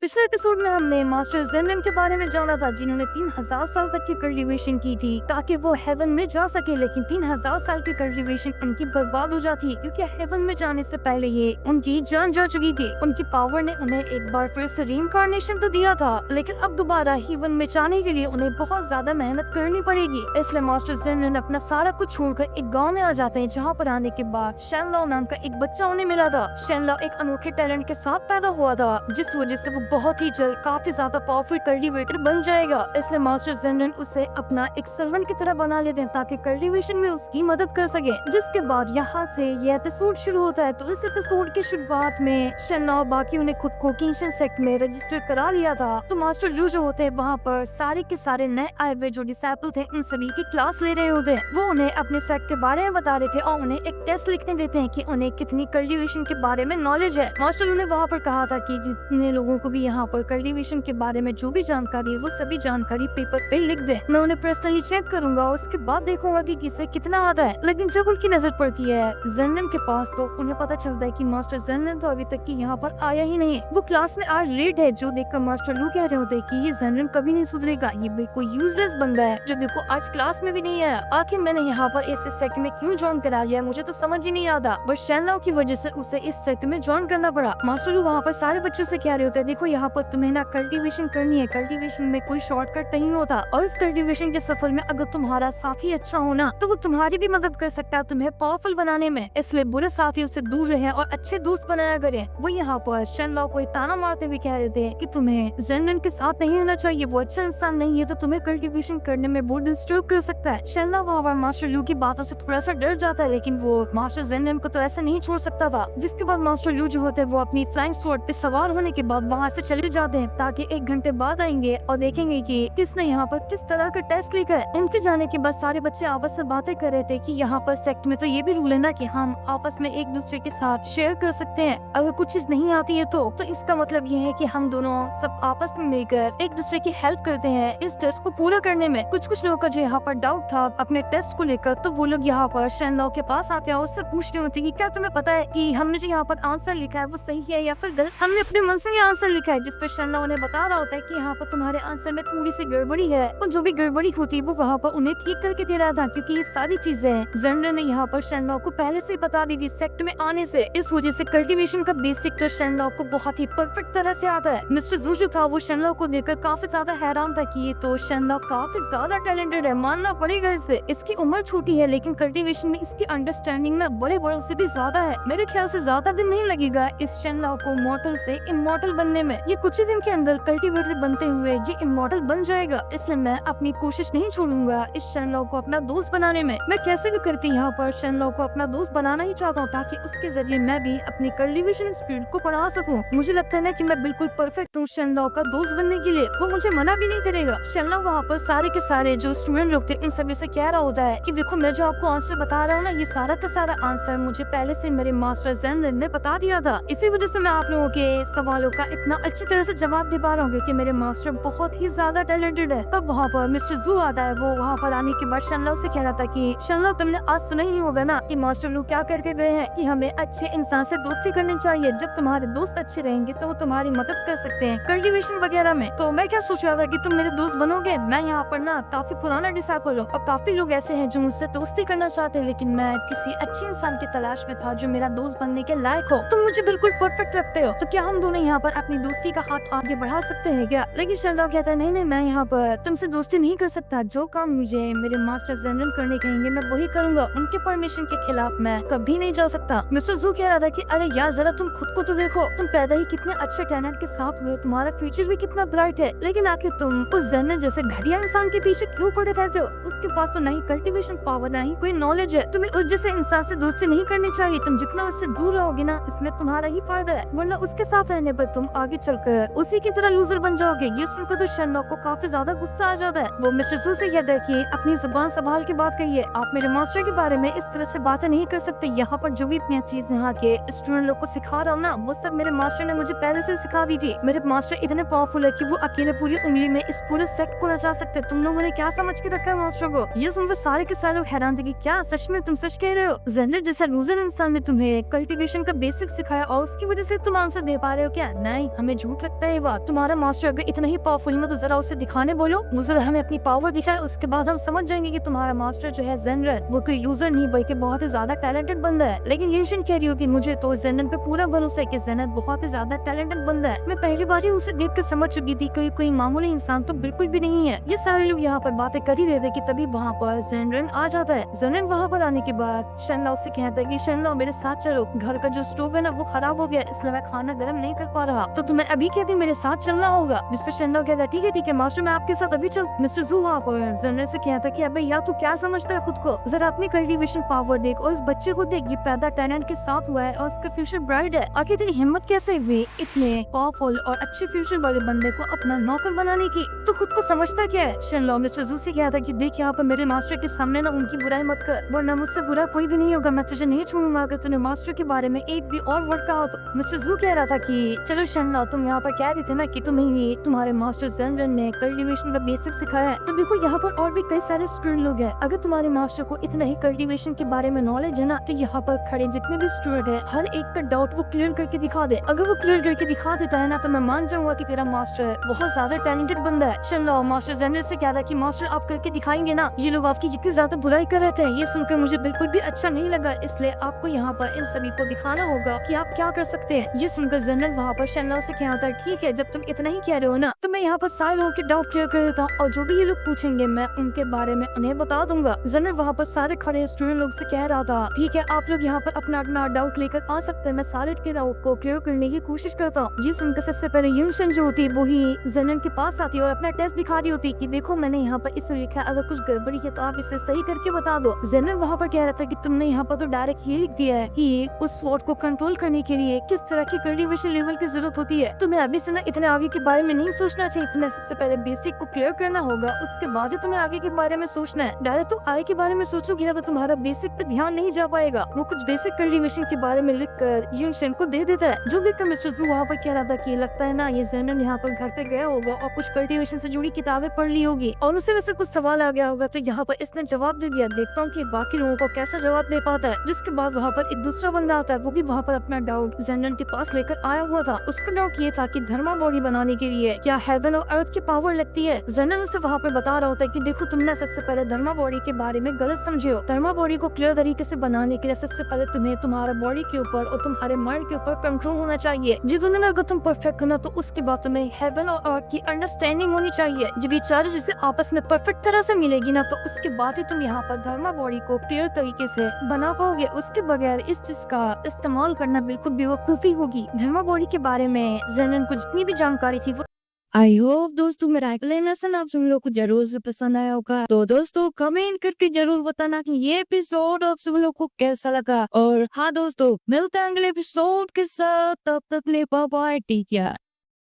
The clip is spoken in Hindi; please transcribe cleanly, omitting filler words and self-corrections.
पिछले एपिसोड में हमने मास्टर जेनरन के बारे में जाना था, जिन्होंने 3000 साल तक की कल्टीवेशन की थी ताकि वो हेवन में जा सके। लेकिन 3000 साल की कल्टीवेशन उनकी बर्बाद हो जाती क्योंकि हेवन में जाने से पहले ये उनकी जान जा चुकी थी। उनकी पावर ने उन्हें एक बार फिर से रीइंकार्नेशन तो दिया था, लेकिन अब दोबारा हेवन में जाने के लिए उन्हें बहुत ज्यादा मेहनत करनी पड़ेगी। इसलिए मास्टर जेनरन अपना सारा कुछ छोड़कर एक गाँव में आ जाते हैं, जहाँ पर आने के बाद शेनलाओ नाम का एक बच्चा उन्हें मिला था। शेनलाओ एक अनोखे टैलेंट के साथ पैदा हुआ था, जिस वजह से वो बहुत ही जल्द काफी ज्यादा पावरफुल कल्टीवेटर बन जाएगा। इसलिए मास्टर जेनरन उसे अपना एक सर्वेंट की तरह बना लेते हैं ताकि कल्टीवेशन में उसकी मदद कर सके। जिसके बाद यहाँ से ये एपिसोड शुरू होता है। तो इस एपिसोड की शुरुआत में शेनलाओ बाकी उन्हें खुद को किंशन सेक्ट में रजिस्टर करा लिया था। तो मास्टर लू जो होते हैं वहाँ पर सारे के सारे नए आए हुए जो डिसाइपल थे उन सभी की क्लास ले रहे होते हैं। वो उन्हें अपने सेक्ट के बारे में बता रहे थे और उन्हें एक टेस्ट लिखने देते हैं कि उन्हें कितनी कल्टीवेशन के बारे में नॉलेज है। मास्टर लू ने वहाँ पर कहा था कि जितने लोगों को भी यहाँ पर कल्टीवेशन के बारे में जो भी जानकारी है वो सभी जानकारी पेपर पे लिख दे। मैं उन्हें पर्सनली चेक करूंगा और उसके बाद देखूंगा कि किसे कितना आता है। लेकिन जब उनकी नजर पड़ती है जेनरन के पास तो उन्हें पता चलता है कि मास्टर जेनरन तो अभी तक की यहाँ पर आया ही नहीं। वो क्लास में आज लेट है, जो देखकर मास्टर लू कह रहे होते हैं कि ये जेनरन कभी नहीं सुधरेगा, ये बिल्कुल यूजलेस बंदा है जो देखो आज क्लास में भी नहीं आया। आखिर मैंने यहाँ पर इस सेक्ट में क्यों ज्वाइन करा लिया, मुझे तो समझ ही नहीं आता। बस शेनलाओ की वजह से उसे इस सेक्ट में ज्वाइन करना पड़ा। मास्टर लू वहाँ पर सारे बच्चों से कह रहे होते हैं, देखो यहाँ पर तुम्हें ना कल्टीवेशन करनी है, कल्टीवेशन में कोई शॉर्टकट नहीं होता और इस कल्टीवेशन के सफर में अगर तुम्हारा साथी अच्छा हो ना तो वो तुम्हारी भी मदद कर सकता है तुम्हें पावरफुल बनाने में। इसलिए बुरे साथियों से दूर रहे और अच्छे दोस्त बनाया करें। वो यहाँ पर शेनलाओ को ताना मारते हुए कह रहे थे कि तुम्हें जेनरन के साथ नहीं होना चाहिए, वो अच्छा इंसान नहीं है तो तुम्हें कल्टीवेशन करने में बहुत डिस्टर्ब कर सकता है। शेनलाओ वहाँ पर मास्टर लू की बातों से थोड़ा सा डर जाता है, लेकिन वो मास्टर जेनरन को तो ऐसे नहीं छोड़ सकता था। जिसके बाद मास्टर लू जो होते हैं वो अपनी फ्लाइंग स्वॉर्ड पे सवार होने के बाद वहाँ से चले जाते हैं ताकि 1 घंटे बाद आएंगे और देखेंगे कि किसने यहाँ पर किस तरह का टेस्ट लिखा है। इनके जाने के बाद सारे बच्चे आपस में बातें कर रहे थे कि यहाँ पर सेक्ट में तो ये भी रूल है ना कि हम आपस में एक दूसरे के साथ शेयर कर सकते हैं। अगर कुछ चीज नहीं आती है तो इसका मतलब ये है कि हम दोनों सब आपस में मिलकर एक दूसरे की हेल्प करते हैं इस टेस्ट को पूरा करने में। कुछ लोगों का जो यहाँ पर डाउट था अपने टेस्ट को लेकर, तो वो लोग यहाँ पर शेनलाओ के पास आते हैं और उससे पूछते होते कि क्या तुम्हें पता है कि हमने जो यहाँ पर आंसर लिखा है वो सही है या फिर गलत। हमने अपने मन से ये आंसर लिखा है, जिसपे शेनलाओ उन्हें बता रहा होता है कि यहाँ पर तुम्हारे आंसर में थोड़ी सी गड़बड़ी है और जो भी गड़बड़ी होती है वो वहाँ पर उन्हें ठीक करके दे रहा था, क्योंकि ये सारी चीजें जेनरन ने यहाँ पर शेनलाओ को पहले से बता दी थी सेक्ट में आने से। इस वजह से कल्टीवेशन का बेसिक तो शेनलाओ को बहुत ही परफेक्ट तरह से आता है। मिस्टर जू जो था वो शेनलाओ को देखकर काफी ज्यादा हैरान था कि ये तो शेनलाओ काफी ज्यादा टैलेंटेड है, मानना पड़ेगा इसे। इसकी उम्र छोटी है लेकिन कल्टीवेशन में इसकी अंडरस्टैंडिंग में बड़े बड़ों से भी ज्यादा है। मेरे ख्याल से ज्यादा दिन नहीं लगेगा इस शेनलाओ को मॉर्टल से इमॉर्टल बनने में। ये कुछ ही दिन के अंदर कल्टीवेटर बनते हुए ये इमॉर्टल बन जाएगा। इसलिए मैं अपनी कोशिश नहीं छोड़ूंगा इस शेनलाओ को अपना दोस्त बनाने में। मैं कैसे भी करती यहाँ पर शेनलाओ को अपना दोस्त बनाना ही चाहता हूँ ताकि उसके जरिए मैं भी अपनी कल्टीवेशन स्पीड को बढ़ा सकूं। मुझे लगता है ना कि मैं बिल्कुल परफेक्ट हूँ शेनलाओ का दोस्त बनने के लिए, वो मुझे मना भी नहीं करेगा। शेनलाओ वहाँ पर सारे के सारे जो स्टूडेंट लोग थे इन सभी से कह रहा होता है कि देखो मैं जो आपको आंसर बता रहा हूँ ना, ये सारा का सारा आंसर मुझे पहले से मेरे मास्टर जेनरन ने बता दिया था। इसी वजह से मैं आप लोगों के सवालों का इतना अच्छी तरह से जवाब दे पा रहा हूँ क्योंकि मेरे मास्टर बहुत ही ज्यादा टैलेंटेड है। तब वहाँ पर मिस्टर जू आता है। वो वहाँ पर आने के बाद शेनलाओ से कह रहा था कि शेनलाओ तुमने आज सुना ही होगा ना कि मास्टर लू क्या करके गए हैं कि हमें अच्छे इंसान से दोस्ती करनी चाहिए। जब तुम्हारे दोस्त अच्छे रहेंगे तो वो तुम्हारी मदद कर सकते हैं कल्टीवेशन वगैरह में। तो मैं क्या सोच रहा था कि तुम मेरे दोस्त बनोगे। मैं यहाँ पर ना काफी पुराना डिसाइपल हूँ और काफी लोग ऐसे हैं जो मुझसे दोस्ती करना चाहते हैं, लेकिन मैं किसी अच्छे इंसान की तलाश में था जो मेरा दोस्त बनने के लायक हो। तुम मुझे बिल्कुल परफेक्ट लगते हो, तो क्या हम दोनों यहाँ पर अपनी दोस्ती का हाथ आगे बढ़ा सकते हैं क्या। लेकिन शेनलाओ कहता है नहीं, मैं यहाँ पर तुमसे दोस्ती नहीं कर सकता। जो काम मुझे मेरे मास्टर जेनरन करने कहेंगे मैं वही करूंगा, उनके परमिशन के खिलाफ मैं कभी नहीं जा सकता। मिस्टर जू कह रहा था कि अरे यार जरा तुम खुद को तो देखो, तुम पैदा ही कितने अच्छे टैलेंट के साथ हुए, तुम्हारा फ्यूचर भी कितना ब्राइट है, लेकिन आखिर तुम उस जेनरन जैसे घटिया इंसान के पीछे क्यों पड़े रहते हो। उसके पास तो नहीं कल्टीवेशन पावर ना ही कोई नॉलेज है। तुम्हें उस जैसे इंसान से दोस्ती नहीं करनी चाहिए। तुम जितना उससे दूर रहोगे ना इसमें तुम्हारा ही फायदा है, वरना उसके साथ रहने पर तुम आगे चलकर उसी की तरह लूजर बन जाओगे। ये सुनकर तो शेनलाओ को काफी ज्यादा गुस्सा आ जाता है। वो मिस्टर जू से कहता है कि अपनी जुबान संभाल के बात कहिए, आप मेरे मास्टर के बारे में इस तरह से बातें नहीं कर सकते। यहाँ पर जो भी अपनी चीज यहाँ के स्टूडेंट लोग को सिखा रहा हूँ ना वो सब मेरे मास्टर ने मुझे पहले से सिखा दी थी। मेरे मास्टर इतने पावरफुल है कि वो अकेले पूरी उंगली में इस पूरे सेक्ट को नचा सकते। तुम लोगों ने क्या समझ के रखा है मास्टर को। ये सुनकर सारे के सारे लोग हैरान थे कि क्या सच में तुम सच कह रहे हो। जेनरन जैसा लूजर इंसान ने तुम्हें कल्टीवेशन का बेसिक सिखाया और उसकी वजह से तुम आंसर दे पा रहे हो क्या। नहीं, हमें तुम्हें झूठ लगता है बात? तुम्हारा मास्टर अगर इतना ही पावरफुल है तो जरा उसे दिखाने बोलो, वो जरा हमें अपनी पावर दिखाए, उसके बाद हम समझ जाएंगे कि तुम्हारा मास्टर जो है जेनरन वो कोई लूजर नहीं बल्कि बहुत ही ज्यादा टैलेंटेड बंदा है। लेकिन यूशन कह रही होती मुझे तो जेनरन पे पूरा भरोसा है कि जेनरन बहुत ही ज्यादा टैलेंटेड बंदा है। मैं पहली बार ही उसे देख कर समझ चुकी थी कि कोई मामूली इंसान तो बिल्कुल भी नहीं है। ये सारे लोग यहाँ पर बातें कर ही रहे थे कि तभी वहाँ पर जेनरन आ जाता है। जेनरन वहाँ पर आने के बाद शनला उससे कहता है कि शनला मेरे साथ चलो, घर का जो स्टोव है ना वो खराब हो गया, इसलिए मैं खाना गर्म नहीं कर पा रहा, तो तुम्हें अभी के अभी मेरे साथ चलना होगा। जिस पे शनला कहता है ठीक है मास्टर, मैं आपके साथ अभी चल। मिस्टर जू वहाँ पर जेनरन से कहता है कि अबे यार तू क्या समझता है खुद को, जरा अपनी कल्टीवेशन पावर देख और इस बच्चे को देख, ये पैदा टैलेंट के साथ हुआ है और उसका फ्यूचर ब्राइट है। आखिर तेरी हिम्मत कैसे हुई इतने पावरफुल और अच्छे फ्यूचर वाले बंदे को अपना नौकर बनाने की? तो खुद को समझता क्या है? शनला मिस्टर जू से कहता है कि देख यहाँ पर मेरे मास्टर के सामने ना उनकी बुराई मत कर, वरना मुझसे बुरा कोई भी नहीं होगा, मैं तुझे नहीं छोड़ूंगा अगर तूने मास्टर के बारे में एक भी और वर्ड कहा तो। मिस्टर जू कह रहा था कि चलो शनला तुम यहाँ पर कह रहे थे ना कि तुम्हें ये तुम्हारे मास्टर जेनरन ने कल्टीवेशन का बेसिक सिखाया है, तो देखो यहाँ पर और भी कई सारे स्टूडेंट लोग हैं, अगर तुम्हारे मास्टर को इतना ही कल्टीवेशन के बारे में नॉलेज है ना तो यहाँ पर खड़े जितने भी स्टूडेंट है हर एक का डाउट वो क्लियर करके दिखा दे। अगर वो क्लियर करके दिखा देता है ना तो मैं मान जाऊंगा कि तेरा मास्टर बहुत ज्यादा टैलेंटेड बंदा है। शनला मास्टर जेनरन से कह रहा कि मास्टर आप करके दिखाएंगे ना, ये लोग आपकी जितनी ज्यादा बुराई कर रहे थे ये सुनकर मुझे बिल्कुल भी अच्छा नहीं लगा, इसलिए आपको यहाँ पर इन सभी को दिखाना होगा कि आप क्या कर सकते हैं। ये सुनकर जनरल वहाँ पर शनला से कहता है ठीक है जब तुम इतना ही कह रहे हो ना तो मैं यहाँ पर सारे लोगों के डाउट क्लियर कर देता हूँ और जो भी ये लोग पूछेंगे मैं उनके बारे में उन्हें बता दूंगा। जनरल वहाँ पर सारे खड़े स्टूडेंट लोग से कह रहा था ठीक है आप लोग यहाँ पर अपना अपना डाउट लेकर आ सकते हैं, मैं सारे के डाउट को क्लियर करने की कोशिश करता हूँ। ये सुनकर सबसे पहले यूशन जो होती वो ही जनरल के पास आती है और अपना टेस्ट दिखा रही होती कि देखो मैंने यहाँ पर इसे लिखा है, अगर कुछ गड़बड़ी है तो आप इसे सही करके बता दो। जनरल वहाँ पर कह रहा था कि तुमने यहाँ पर तो डायरेक्ट ये लिख दिया है कि उस स्वॉर्ड को कंट्रोल करने के लिए किस तरह की कल्टीवेशन लेवल की जरूरत होती है, तुम्हें अभी से ना इतने आगे के बारे में नहीं सोचना चाहिए, तुम्हें सबसे पहले बेसिक को क्लियर करना होगा, उसके बाद ही तुम्हें आगे के बारे में सोचना है। डायरेक्ट तुम आगे के बारे में सोचोगे ना तो तुम्हारा बेसिक पे ध्यान नहीं जा पाएगा। वो कुछ बेसिक कल्टीवेशन के बारे में लिख कर यूशन को दे देता है, जो देखकर मिस्टर जू वहाँ पर कह रहा था कि लगता है ना ये जनरल यहाँ पर घर पे गया होगा और कुछ कल्टीवेशन से जुड़ी किताबें पढ़ ली होगी और उसे वैसे कुछ सवाल आ गया होगा, तो यहाँ पर इसने जवाब दे दिया, देखता हूँ कि बाकी लोगों को कैसा जवाब दे पाता है। जिसके बाद वहाँ पर एक दूसरा बंदा आता है, वो भी वहाँ पर अपना डाउट जनरल के पास लेकर आया हुआ था। उसका डाउट ये था कि धर्मा बॉडी बनाने के लिए क्या हेवन और अर्थ की पावर लगती है। जनरल उसे वहाँ पर बता रहा होता है कि देखो तुमने सबसे पहले धर्मा बॉडी के बारे में गलत समझे हो, धर्मा बॉडी को क्लियर तरीके से बनाने के लिए सबसे पहले तुम्हें तुम्हारा बॉडी के ऊपर और तुम्हारे माइंड के ऊपर कंट्रोल होना चाहिए। जीवन में अगर तुम परफेक्ट हो ना तो उसके बाद तुम्हें हेवन और अर्थ की अंडरस्टैंडिंग होनी चाहिए। जब ये चारों चीजें आपस में परफेक्ट तरह से मिलेगी ना तो उसके बाद ही तुम यहाँ पर धर्मा बॉडी को क्लियर तरीके से बना पाओगे, उसके बगैर इस चीज का इस्तेमाल करना बिल्कुल बेवकूफी होगी। धर्मा बॉडी के बारे में जनरल को जितनी भी जानकारी थी वो आई होप दोस्तों मेरा अगला लेसन आप सब लोग को जरूर से पसंद आया होगा, तो दोस्तों कमेंट करके जरूर बताना कि ये एपिसोड आप सब लोग को कैसा लगा। और हाँ दोस्तों मिलते हैं अगले एपिसोड के साथ, तब तक ले बाय बाय, टेक केयर।